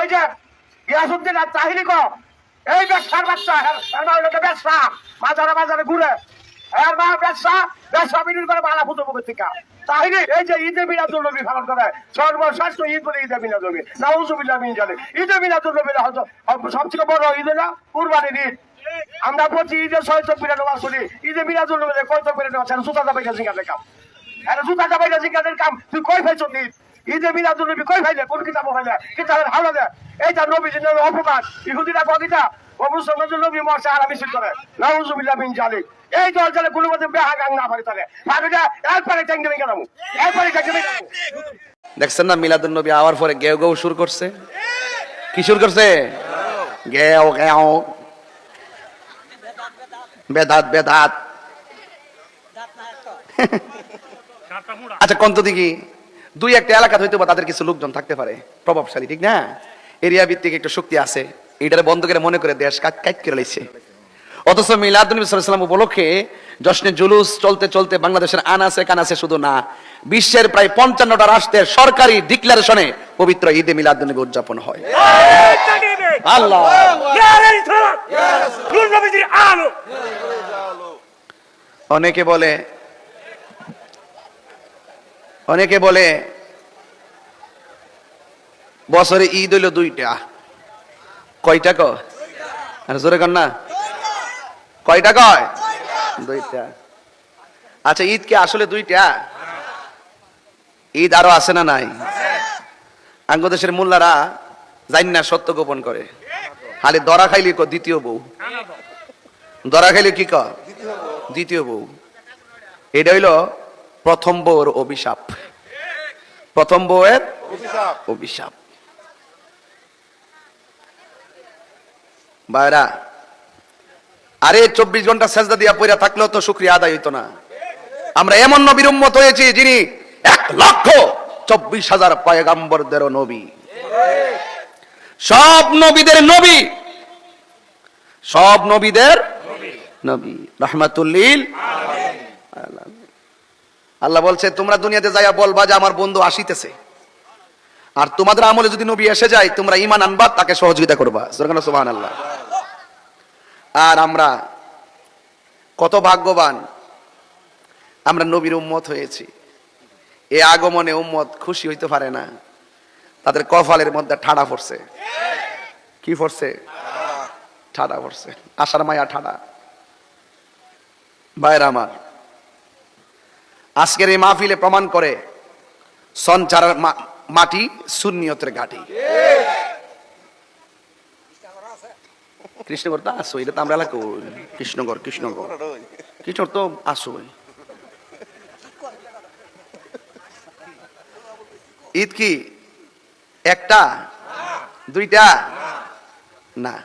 এই যে গিয়াসউদ্দিন আর তাহিরি কো এই ব্যবসার বাচ্চা এর মা হলো ব্যবসা বাজারে বাজারে ঘুরে এর মা ব্যবসা বিক্রি করে বালা ফুটো মুখের থেকে তাহিরি এই যে ঈদে মিলাদুল নবী পালন করে সর্বশ্রেষ্ঠ ঈদ বলে ঈদে মিলাদুল নবী নাউজুবিল্লাহ মিন জালিক ঈদে মিলাদুল নবী সবচেয়ে বড় ঈদ না কুরবানির ঈদ আমরা বলছি ঈদে 6 নামাজ পড়ি ঈদে মিলাদুল নবী কত করে নামাজ জুতা দাবাইটা জিজ্ঞাসা কাম এটা জুতা দাবাইটা জিজ্ঞাসা কাম তুই কই পাইছ ঈদ ঈদে মিলাদুল নবী কই পাইলে কোন কিতাব পাইলে কিতাবের হাওলা দেয় এইটা নবীজির নামে অপমান ইহুদিরা কদিটা অবশ্যই নবী মরছে আর আমি শিখ করে নাউজুবিল্লাহ মিন জালিক এই দরজালে কোনো মতে বেহা গাং না পারে তাহলে ভাবিটা এরপরে ট্যাঙ্ক দেবে কেন এরপরে ট্যাঙ্ক দেবে কেন দেখছেন না মিলাদুন নবী আওয়ার পরে গেও গেও শুরু করছে কি শুরু করছে গেও গেও বেদাত বেদাত আচ্ছা কোন তো দেখি দুই একটা এলাকা হয়তো বা তাদের কিছু লোকজন থাকতে পারে প্রভাবশালী ঠিক না এরিয়া ভিত্তিক একটা শক্তি আছে এটারে বন্ধ করে মনে করে দেশ কাট করে লাইছে অথচ মিলাদুন নবী সাল্লাল্লাহু আলাইহি ওয়াসাল্লাম উপলক্ষে জশ্নে জুলুস চলতে চলতে বাংলাদেশের আনাসে কানাসে শুধু না বিশ্বের প্রায় 55টা রাষ্ট্রের সরকারি ডিক্লারেশনে পবিত্র ঈদে মিলাদুন নবী উদযাপন হয় আল্লাহ অনেকে বলে বছরে ঈদ হইল 2টা কয়টা কয় আর জোরে কর না কয়টা কয় 2টা আচ্ছা ঈদ কি আসলে 2টা ঈদ আরো আছে না নাই আঙ্গদেশের মোল্লারা জানি না সত্য গোপন করে খালি দরা খাইলি ক দ্বিতীয় বউ দরা খাইলি কি ক দ্বিতীয় বউ এটা হইল প্রথম বউয়ের অভিশাপ প্রথম বউয়ের অভিশাপ বাইরা আরে 24 ঘন্টা সেজদা দিয়া পয়রা থাকলেও তো শুকরিয়া আদায় হইতো না আমরা এমন নবীর উম্মত হয়েছি যিনি 1,24,000 পয়গম্বরদের নবী সব নবীদের নবী সব নবীদের নবী রাহমাতুল লিল আলামিন আল্লাহ বলছে তোমরা দুনিয়াতে যাইয়া বলবা যে আমার বন্ধু আসিতেছে আর তোমাদের আমলে যদি নবী এসে যায় তোমরা ঈমান আনবা তাকে সহযোগিতা করবা সুবহানাল্লাহ আর আমরা কত ভাগ্যবান আমরা নবীর উম্মত হয়েছি এই আগমনে উম্মত খুশি হইতে পারে না তাদের কপালের মধ্যে ঠাডা পড়ছে কি পড়ছে ঠাডা পড়ছে আশার মায়া ঠাডা ভাইরা আমার আজকের এই মাহফিলে প্রমাণ করে সঞ্চার মাটি সুন্নিয়তের ঘাটি কৃষ্ণগর তো আসো এটা তো আমরা এলাকা কৃষ্ণগর কৃষ্ণগর তো আসো ঈদ কি একটা 2টা না